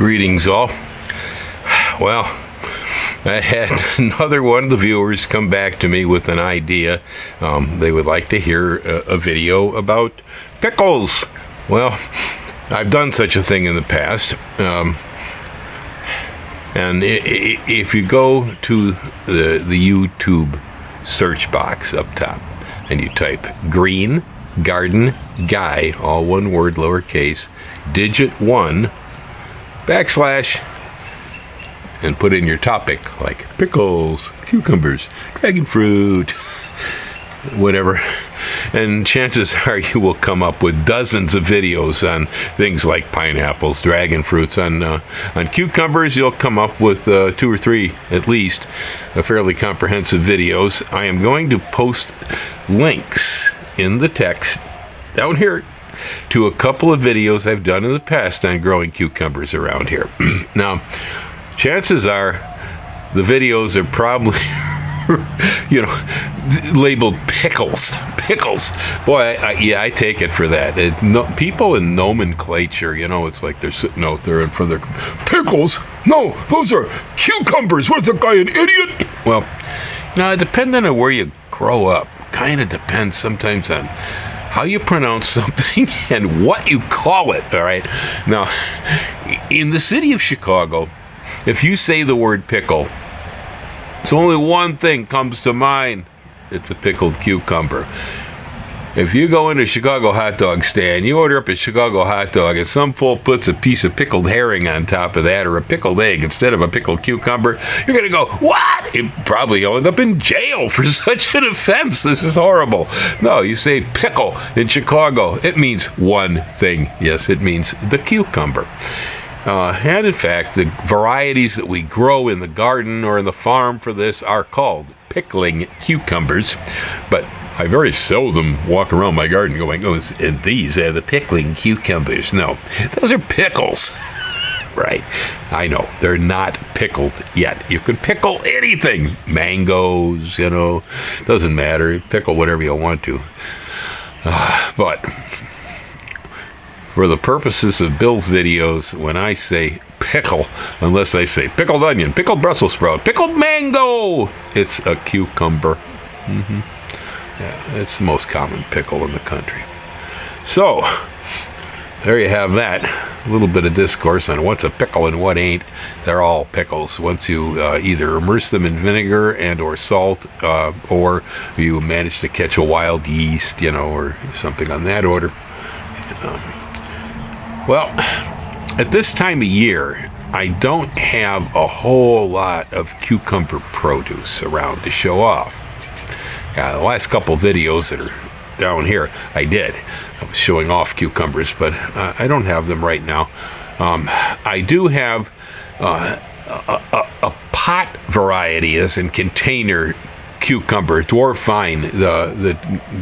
Greetings all. Well, I had another one of the viewers come back to me with an idea. They would like to hear a video about pickles. Well, I've done such a thing in the past. And if you go to the YouTube search box up top and you type green garden guy, all one word, lowercase, digit 1, / and put in your topic like pickles, cucumbers, dragon fruit, whatever, and chances are you will come up with dozens of videos on things like pineapples, dragon fruits. On cucumbers, you'll come up with 2 or 3 at least, fairly comprehensive videos. I am going to post links in the text down here to a couple of videos I've done in the past on growing cucumbers around here. Now, chances are the videos are probably labeled pickles. Boy, I take it for that. People in nomenclature, it's like they're sitting out there in front of their pickles. No, those are cucumbers. What's the guy, an idiot? Well, depending on where you grow up, kind of depends sometimes on how you pronounce something and what you call it, all right? Now, in the city of Chicago, if you say the word pickle, it's only one thing comes to mind. It's a pickled cucumber. If you go into a Chicago hot dog stand, you order up a Chicago hot dog, and some fool puts a piece of pickled herring on top of that, or a pickled egg instead of a pickled cucumber, you're going to go, what? You probably end up in jail for such an offense. This is horrible. No, you say pickle in Chicago. It means one thing. Yes, it means the cucumber. And in fact, the varieties that we grow in the garden or in the farm for this are called pickling cucumbers. But I very seldom walk around my garden going, and these are the pickling cucumbers. No, those are pickles. Right. I know, they're not pickled yet. You can pickle anything. Mangoes, doesn't matter. Pickle whatever you want to. But for the purposes of Bill's videos, when I say pickle, unless I say pickled onion, pickled Brussels sprout, pickled mango, it's a cucumber. Yeah, it's the most common pickle in the country. So, there you have that. A little bit of discourse on what's a pickle and what ain't. They're all pickles once you either immerse them in vinegar and or salt, or you manage to catch a wild yeast, or something on that order. Well, at this time of year, I don't have a whole lot of cucumber produce around to show off. The last couple videos that are down here, I was showing off cucumbers, but I don't have them right now. I do have a pot variety, as in container cucumber, dwarf fine, that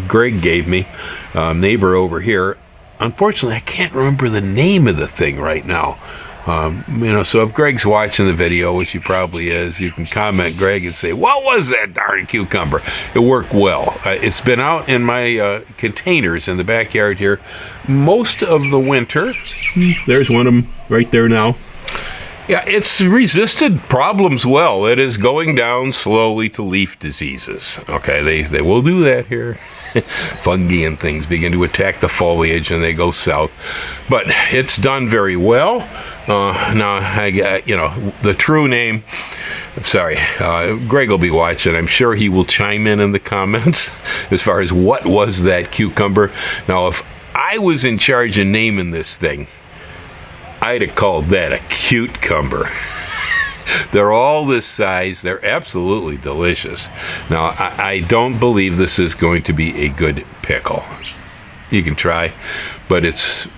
Greg gave me, neighbor over here. Unfortunately, I can't remember the name of the thing right now. So if Greg's watching the video, which he probably is, you can comment, Greg, and say, what was that darn cucumber? It worked well. It's been out in my containers in the backyard here most of the winter. There's one of them right there now. Yeah, it's resisted problems well. It is going down slowly to leaf diseases. Okay, they will do that here. Fungi and things begin to attack the foliage and they go south. But it's done very well. Now, I got, the true name. I'm sorry, Greg will be watching. I'm sure he will chime in the comments as far as what was that cucumber. Now, if I was in charge of naming this thing, I'd have called that a cucumber. They're all this size. They're absolutely delicious. Now, I don't believe this is going to be a good pickle. You can try, but it's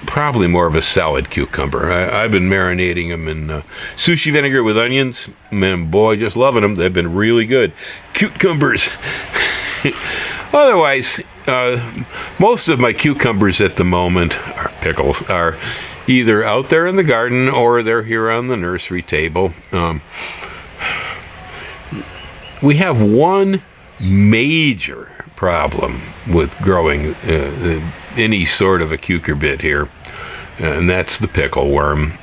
probably more of a salad cucumber. I've been marinating them in sushi vinegar with onions. Man, boy, just loving them. They've been really good. Cucumbers. Otherwise, most of my cucumbers at the moment, or pickles, are either out there in the garden or they're here on the nursery table. We have one major problem with growing any sort of a cucurbit here. and that's the pickle worm.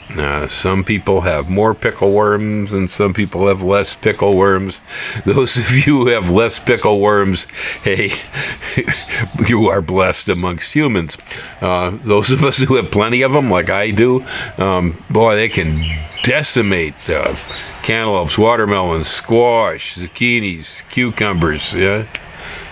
Some people have more pickle worms and some people have less pickle worms. Those of you who have less pickle worms, hey, you are blessed amongst humans. Those of us who have plenty of them, like I do, boy, they can decimate cantaloupes, watermelons, squash, zucchinis, cucumbers.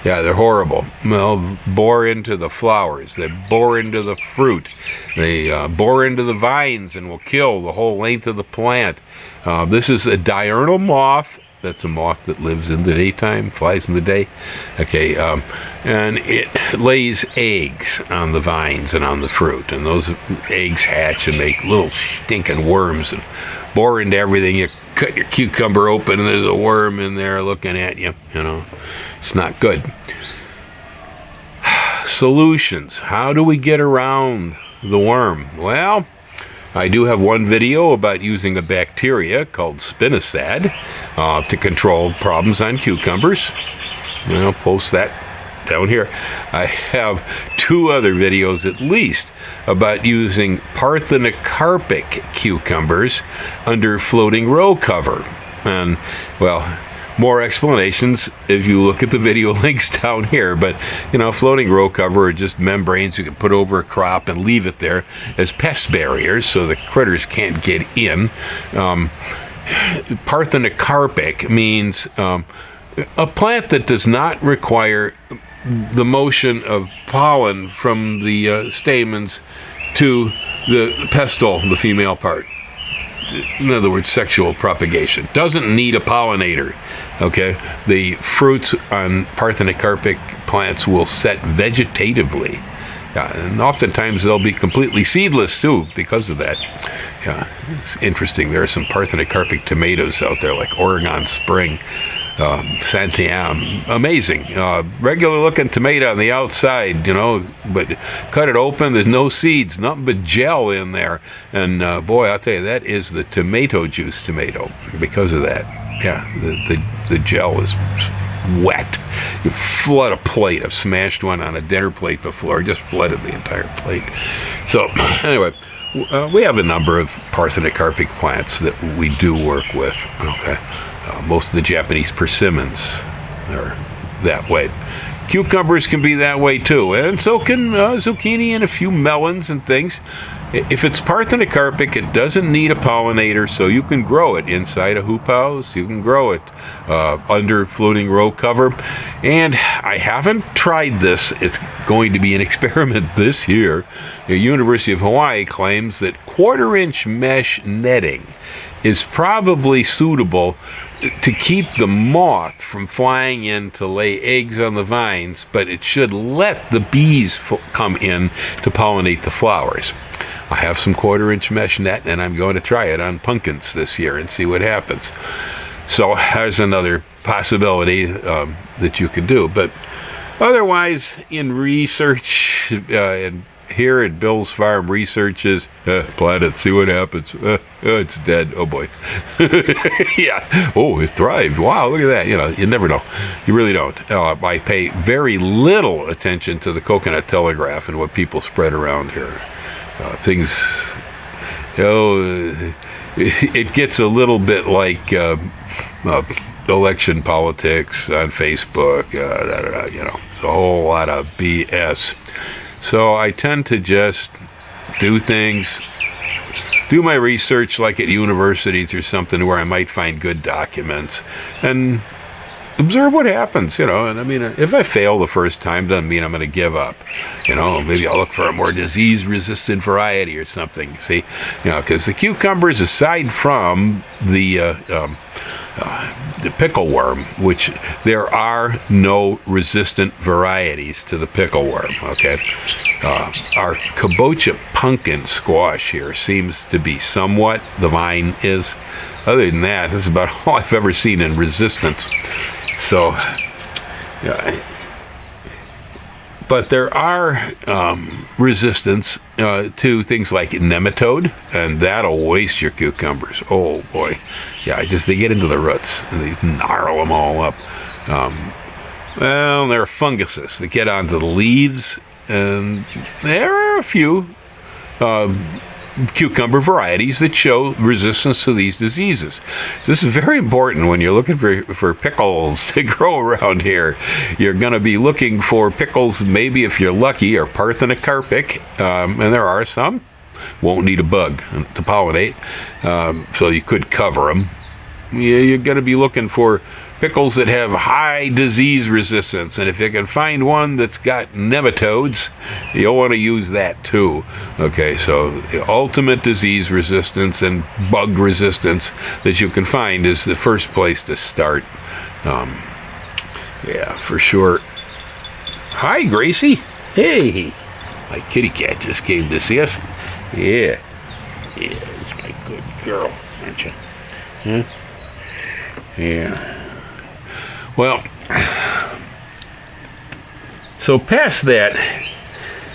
Yeah, they're horrible. They'll bore into the flowers. They bore into the fruit. They bore into the vines and will kill the whole length of the plant. This is a diurnal moth. That's a moth that lives in the daytime, flies in the day. Okay, and it lays eggs on the vines and on the fruit. And those eggs hatch and make little stinking worms and bore into everything. You cut your cucumber open and there's a worm in there looking at you, It's not good. Solutions. How do we get around the worm? Well, I do have one video about using a bacteria called spinosad to control problems on cucumbers. I'll post that down here. I have 2 other videos at least about using parthenocarpic cucumbers under floating row cover. And, well, more explanations if you look at the video links down here. But, floating row cover are just membranes you can put over a crop and leave it there as pest barriers so the critters can't get in. Parthenocarpic means a plant that does not require the motion of pollen from the stamens to the pestle, the female part. In other words, sexual propagation. Doesn't need a pollinator. Okay? The fruits on parthenocarpic plants will set vegetatively. And oftentimes they'll be completely seedless too because of that. Yeah, it's interesting. There are some parthenocarpic tomatoes out there like Oregon Spring, Santiam. Amazing. Regular looking tomato on the outside, but cut it open, there's no seeds, nothing but gel in there. And boy, I'll tell you, that is the tomato juice tomato because of that. Yeah, the gel is wet. You flood a plate. I've smashed one on a dinner plate before. Just flooded the entire plate. So anyway, we have a number of parthenocarpic plants that we do work with. Okay. Most of the Japanese persimmons are that way. Cucumbers can be that way too, and so can zucchini and a few melons and things. If it's parthenocarpic, it doesn't need a pollinator, so you can grow it inside a hoop house. You can grow it under floating row cover. And I haven't tried this. It's going to be an experiment this year. The University of Hawaii claims that 1/4-inch mesh netting is probably suitable to keep the moth from flying in to lay eggs on the vines, but it should let the bees come in to pollinate the flowers. I have some 1/4-inch mesh net, and I'm going to try it on pumpkins this year and see what happens. So there's another possibility that you can do. But otherwise, in research, and here at Bill's Farm, research is plant it, see what happens. It's dead. Oh boy. Yeah. Oh, it thrived. Wow, look at that. You never know. You really don't. I pay very little attention to the coconut telegraph and what people spread around here. Things, it gets a little bit like election politics on Facebook. It's a whole lot of BS. So I tend to just do my research like at universities or something where I might find good documents and observe what happens, And I mean, if I fail the first time, doesn't mean I'm going to give up. Maybe I'll look for a more disease-resistant variety or something. See, because the cucumbers, aside from the pickle worm, which there are no resistant varieties to the pickle worm. Okay, our kabocha pumpkin squash here seems to be somewhat. The vine is. Other than that, this is about all I've ever seen in resistance. So, but there are resistance to things like nematode, and that'll waste your cucumbers. Oh boy, yeah, they get into the roots and they gnarl them all up. Well, there are funguses that get onto the leaves, and there are a few cucumber varieties that show resistance to these diseases. This is very important when you're looking for pickles to grow around here. You're going to be looking for pickles, maybe if you're lucky, or parthenocarpic, and there are some. Won't need a bug to pollinate, so you could cover them. You're going to be looking for pickles that have high disease resistance, and if you can find one that's got nematodes, you'll want to use that too. Okay, so the ultimate disease resistance and bug resistance that you can find is the first place to start. Yeah, for sure. Hi, Gracie. Hey, my kitty cat just came to see us. Yeah, it's my good girl, aren't you? Huh? Yeah. Well, so past that,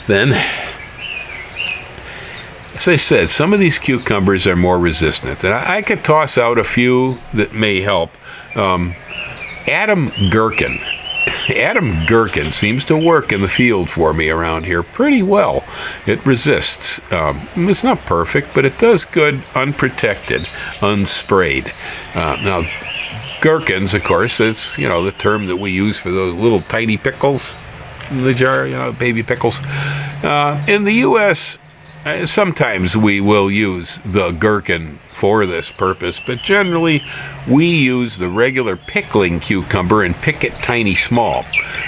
then, as I said, some of these cucumbers are more resistant. And I could toss out a few that may help. Adam gherkin. Adam gherkin seems to work in the field for me around here pretty well. It resists. It's not perfect, but it does good unprotected, unsprayed. Now, gherkins, of course, is, the term that we use for those little tiny pickles in the jar, baby pickles. In the U.S., sometimes we will use the gherkin for this purpose, but generally we use the regular pickling cucumber and pick it tiny small.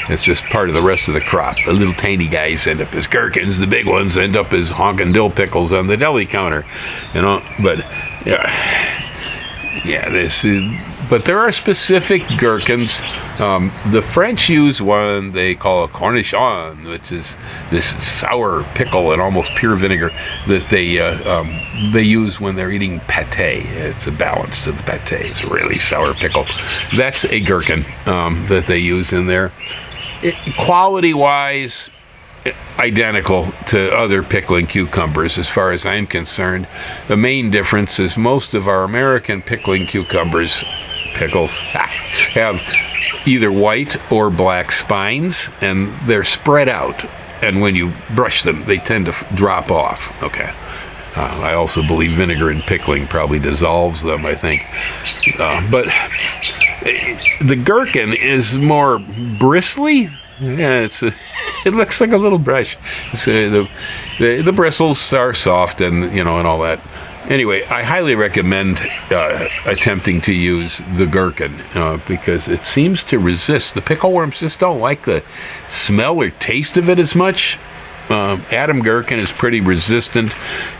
It's just part of the rest of the crop. The little tiny guys end up as gherkins, the big ones end up as honkin' dill pickles on the deli counter. But but there are specific gherkins. The French use one they call a cornichon, which is this sour pickle and almost pure vinegar that they use when they're eating pâté. It's a balance to the pâté. It's a really sour pickle. That's a gherkin that they use in there. Quality-wise, identical to other pickling cucumbers as far as I'm concerned. The main difference is most of our American pickling pickles have either white or black spines, and they're spread out, and when you brush them they tend to drop off. Okay. I also believe vinegar in pickling probably dissolves them, I think. But the gherkin is more bristly. Yeah, it looks like a little brush. The bristles are soft and and all that. Anyway, I highly recommend attempting to use the gherkin because it seems to resist. The pickleworms just don't like the smell or taste of it as much. Adam gherkin is pretty resistant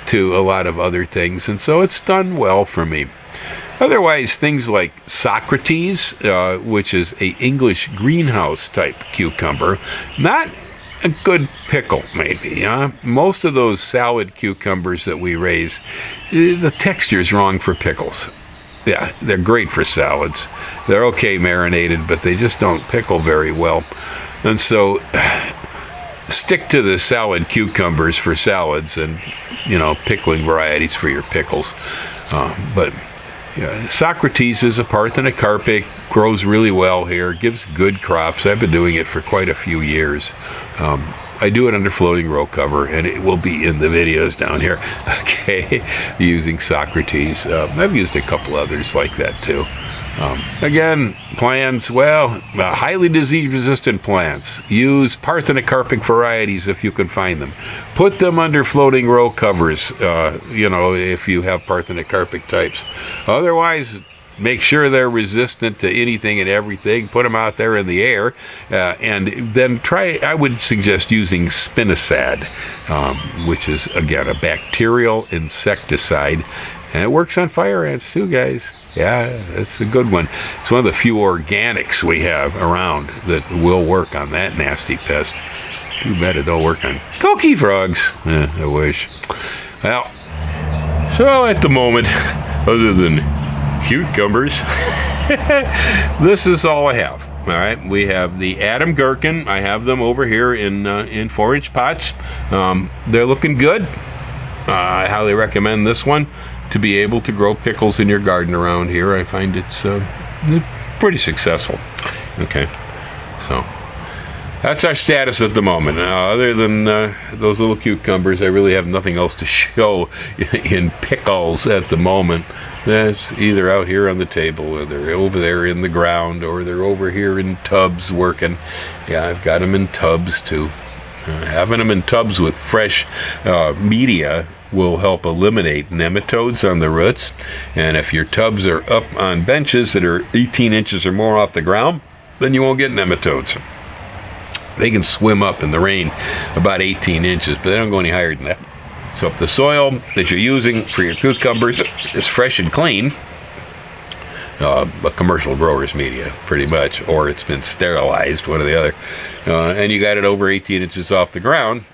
to a lot of other things, and so it's done well for me. Otherwise, things like Socrates, which is a English greenhouse type cucumber, not a good pickle, maybe. Most of those salad cucumbers that we raise, the texture's wrong for pickles. Yeah, they're great for salads. They're okay marinated, but they just don't pickle very well. And so stick to the salad cucumbers for salads and, pickling varieties for your pickles. But Socrates is a parthenocarpic, grows really well here, gives good crops. I've been doing it for quite a few years. I do it under floating row cover, and it will be in the videos down here, okay, using Socrates. I've used a couple others like that, too. Again, plants, highly disease-resistant plants. Use parthenocarpic varieties if you can find them. Put them under floating row covers, if you have parthenocarpic types. Otherwise, make sure they're resistant to anything and everything. Put them out there in the air, and then I would suggest using spinosad, which is, again, a bacterial insecticide. And it works on fire ants, too, guys. Yeah, that's a good one. It's one of the few organics we have around that will work on that nasty pest. Too bad it don't work on cookie frogs. I wish. Well, so at the moment, other than cucumbers, this is all I have. All right, we have the Adam gherkin. I have them over here in 4-inch pots. They're looking good. I highly recommend this one to be able to grow pickles in your garden around here. I find it's pretty successful. Okay, so That's our status at the moment. Other than those little cucumbers, I really have nothing else to show in pickles at the moment. That's either out here on the table, or they're over there in the ground, or they're over here in tubs working. Yeah, I've got them in tubs too. Having them in tubs with fresh media will help eliminate nematodes on the roots. And if your tubs are up on benches that are 18 inches or more off the ground, then you won't get nematodes. They can swim up in the rain about 18 inches, but they don't go any higher than that. So if the soil that you're using for your cucumbers is fresh and clean, a commercial grower's media, pretty much, or it's been sterilized, one or the other, and you got it over 18 inches off the ground,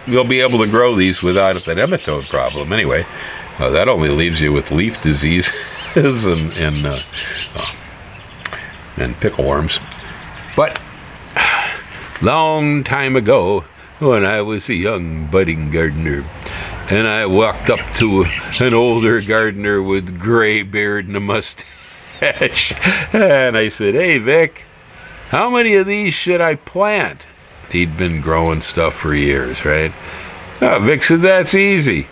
you'll be able to grow these without the nematode problem. Anyway, that only leaves you with leaf disease and pickle worms. But long time ago, when I was a young budding gardener, and I walked up to an older gardener with gray beard and a mustache, and I said, "Hey, Vic, how many of these should I plant?" He'd been growing stuff for years, right? Vic said, "That's easy.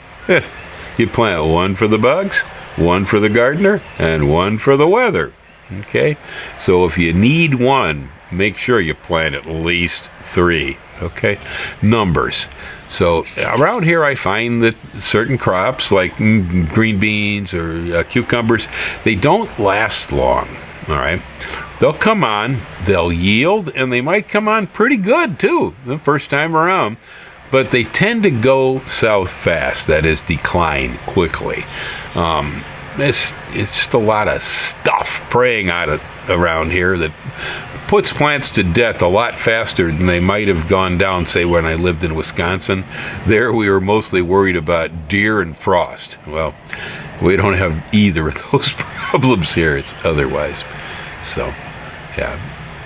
You plant one for the bugs, one for the gardener, and one for the weather." Okay? So if you need one, make sure you plant at least 3. Okay? Numbers. So around here I find that certain crops like green beans or cucumbers, they don't last long. All right? They'll come on, they'll yield, and they might come on pretty good too the first time around. But they tend to go south fast, that is, decline quickly. It's just a lot of stuff preying on it around here that puts plants to death a lot faster than they might have gone down, say, when I lived in Wisconsin. There we were mostly worried about deer and frost. Well, we don't have either of those problems here. It's otherwise. So, yeah,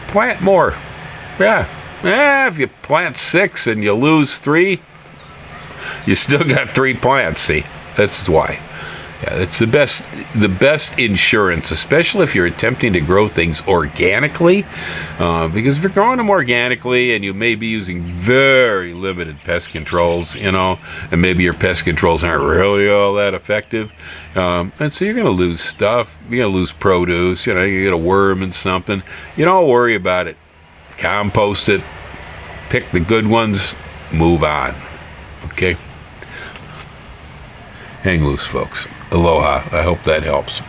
plant more. Yeah, if you plant 6 and you lose 3, you still got 3 plants, see? That's why. Yeah, it's the best insurance, especially if you're attempting to grow things organically, because if you're growing them organically and you may be using very limited pest controls, and maybe your pest controls aren't really all that effective, and so you're going to lose stuff. You're going to lose produce. You get a worm in something. You don't worry about it. Compost it. Pick the good ones. Move on. Okay? Hang loose, folks. Aloha. I hope that helps.